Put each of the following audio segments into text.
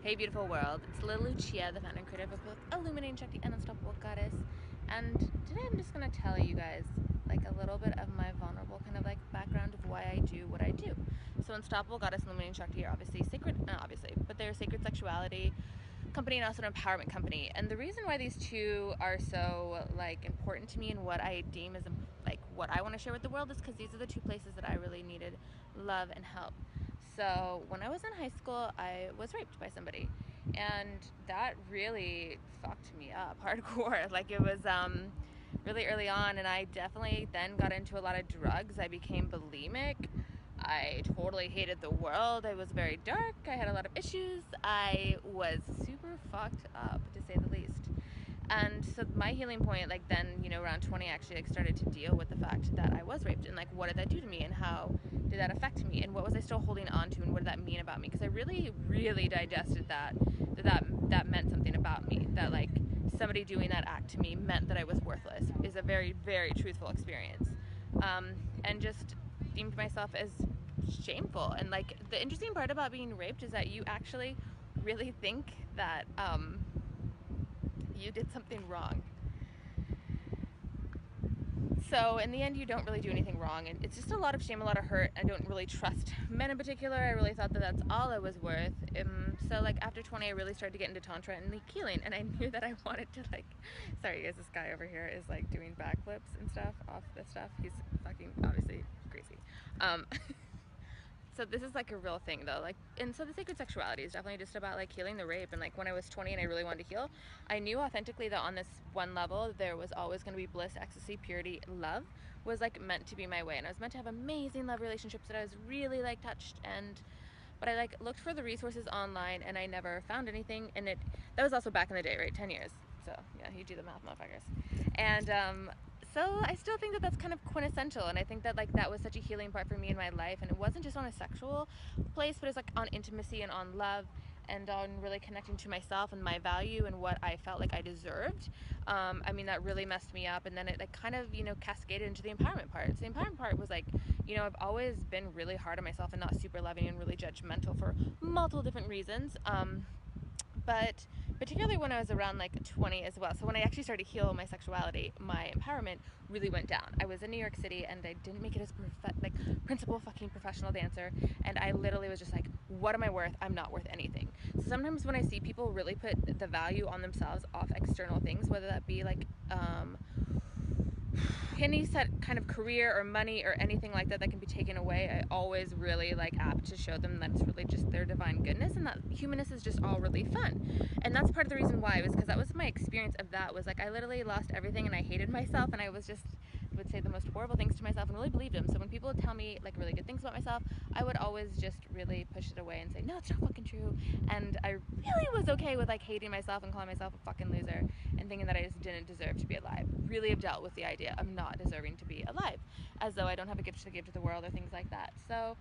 Hey beautiful world, it's Lil Lucia, the founder and creator of both Illuminating Shakti and Unstoppable Goddess. And today I'm just going to tell you guys like a little bit of my vulnerable kind of like background of why I do what I do. So Unstoppable Goddess and Illuminating Shakti are obviously sacred, not obviously, but they're a sacred sexuality company and also an empowerment company. And the reason why these two are so like important to me and what I deem as like what I want to share with the world is because these are the two places that I really needed love and help. So when I was in high school, I was raped by somebody, and that really fucked me up hardcore. Like it was really early on, and I definitely then got into a lot of drugs. I became bulimic. I totally hated the world. I was very dark. I had a lot of issues. I was super fucked up, to say the least. And so my healing point, like then, around 20, actually like started to deal with the fact that I was raped and like what did that do to me and how did that affect me and what was I still holding on to and what did that mean about me? Because I really, really digested that meant something about me. That like somebody doing that act to me meant that I was worthless is a very, very truthful experience. And just deemed myself as shameful. And like the interesting part about being raped is that you actually really think that you did something wrong. So in the end, you don't really do anything wrong, and it's just a lot of shame, a lot of hurt. I don't really trust men in particular. I really thought that that's all I was worth. So like after 20, I really started to get into tantra and like healing, and I knew that I wanted to like. Sorry guys, this guy over here is like doing backflips and stuff off this stuff. He's fucking obviously crazy. So this is like a real thing though, like, and so the sacred sexuality is definitely just about like healing the rape. And like when I was 20 and I really wanted to heal, I knew authentically that on this one level there was always going to be bliss, ecstasy, purity, love was like meant to be my way, and I was meant to have amazing love relationships that I was really like touched. And but I like looked for the resources online and I never found anything. And that was also back in the day, right? 10 years. So yeah, you do the math, motherfuckers. And so I still think that that's kind of quintessential, and I think that like that was such a healing part for me in my life. And it wasn't just on a sexual place, but it's like on intimacy and on love and on really connecting to myself and my value and what I felt like I deserved. I mean, that really messed me up. And then it like kind of cascaded into the empowerment part. So the empowerment part was like, I've always been really hard on myself and not super loving and really judgmental for multiple different reasons. But particularly when I was around like 20 as well. So when I actually started to heal my sexuality, my empowerment really went down. I was in New York City and I didn't make it as principal fucking professional dancer, and I literally was just like, what am I worth? I'm not worth anything. So sometimes when I see people really put the value on themselves off external things, whether that be like any set kind of career or money or anything like that can be taken away, I always really like apt to show them that it's really just their divine goodness and that humanness is just all really fun. And that's part of the reason why, was because that was my experience of that, was like I literally lost everything and I hated myself, and I was just would say the most horrible things to myself and really believed them. So when people would tell me like really good things about myself, I would always just really push it away and say, no, it's not fucking true. And I really was okay with like hating myself and calling myself a fucking loser and thinking that I just didn't deserve to be alive. Really have dealt with the idea of not deserving to be alive, as though I don't have a gift to give to the world or things like that. So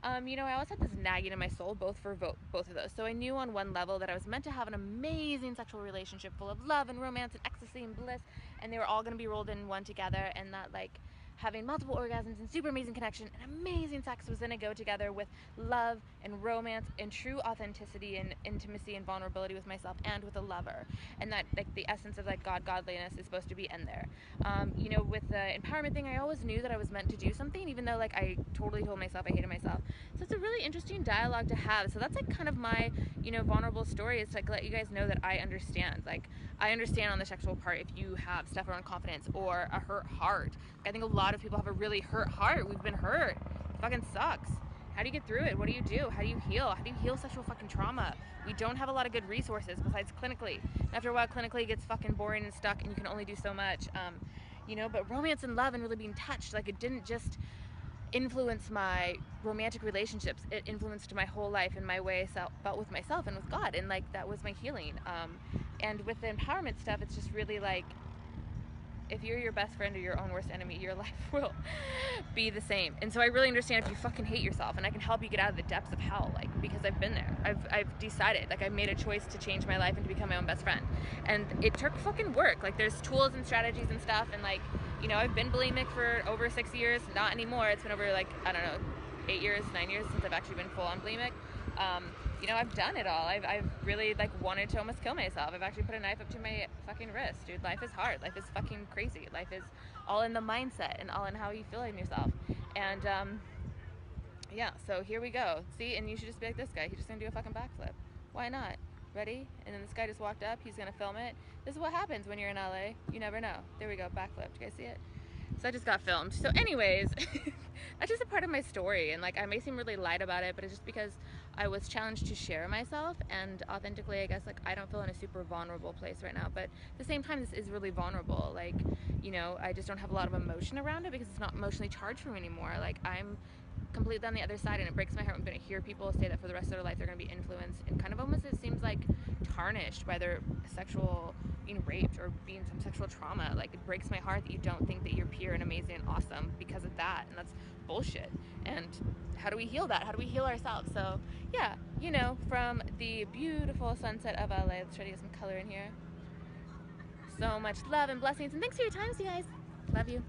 I always had this nagging in my soul, both for both of those. So I knew on one level that I was meant to have an amazing sexual relationship full of love and romance and ecstasy and bliss, and they were all going to be rolled in one together, and that like having multiple orgasms and super amazing connection and amazing sex was going to go together with love and romance and true authenticity and intimacy and vulnerability with myself and with a lover, and that like the essence of like godliness is supposed to be in there. With the empowerment thing, I always knew that I was meant to do something, even though like I totally told myself I hated myself. So it's a really interesting dialogue to have. So that's like kind of my vulnerable story, is to like let you guys know that I understand. Like I understand on the sexual part if you have stuff around confidence or a hurt heart. I think a lot of people have a really hurt heart. We've been hurt. It fucking sucks. How do you get through it? What do you do? How do you heal? How do you heal sexual fucking trauma? We don't have a lot of good resources besides clinically. After a while, clinically it gets fucking boring and stuck, and you can only do so much. But romance and love and really being touched, like it didn't just influence my romantic relationships. It influenced my whole life and my way I felt with myself and with God, and like that was my healing. And with the empowerment stuff, it's just really like, if you're your best friend or your own worst enemy, your life will be the same. And so I really understand if you fucking hate yourself, and I can help you get out of the depths of hell, like, because I've been there. I've decided, like, I've made a choice to change my life and to become my own best friend. And it took fucking work. Like, there's tools and strategies and stuff, and like, I've been bulimic for over 6 years. Not anymore. It's been over like, I don't know, 8 years, 9 years since I've actually been full on bulimic. you know, I've done it all. I've really like wanted to almost kill myself. I've actually put a knife up to my fucking wrist. Dude, life is hard. Life is fucking crazy. Life is all in the mindset and all in how you feel in yourself. And yeah, so here we go. See, and you should just be like this guy. He's just gonna do a fucking backflip. Why not? Ready? And then this guy just walked up. He's gonna film it. This is what happens when you're in LA. You never know. There we go, backflip. Do you guys see it? So I just got filmed. So anyways, that's just a part of my story, and like I may seem really light about it, but it's just because I was challenged to share myself, and authentically, I guess, like I don't feel in a super vulnerable place right now, but at the same time, this is really vulnerable. Like, you know, I just don't have a lot of emotion around it because it's not emotionally charged for me anymore. Like, I'm completely on the other side, and it breaks my heart when I hear people say that for the rest of their life they're going to be influenced and kind of almost, it seems like, tarnished by their sexual, being raped or being some sexual trauma. Like, it breaks my heart that you don't think that you're pure and amazing and awesome because of that, and that's bullshit. And how do we heal that? How do we heal ourselves? So yeah, you know, from the beautiful sunset of LA, let's try to get some color in here. So much love and blessings, and thanks for your time, you guys. Love you.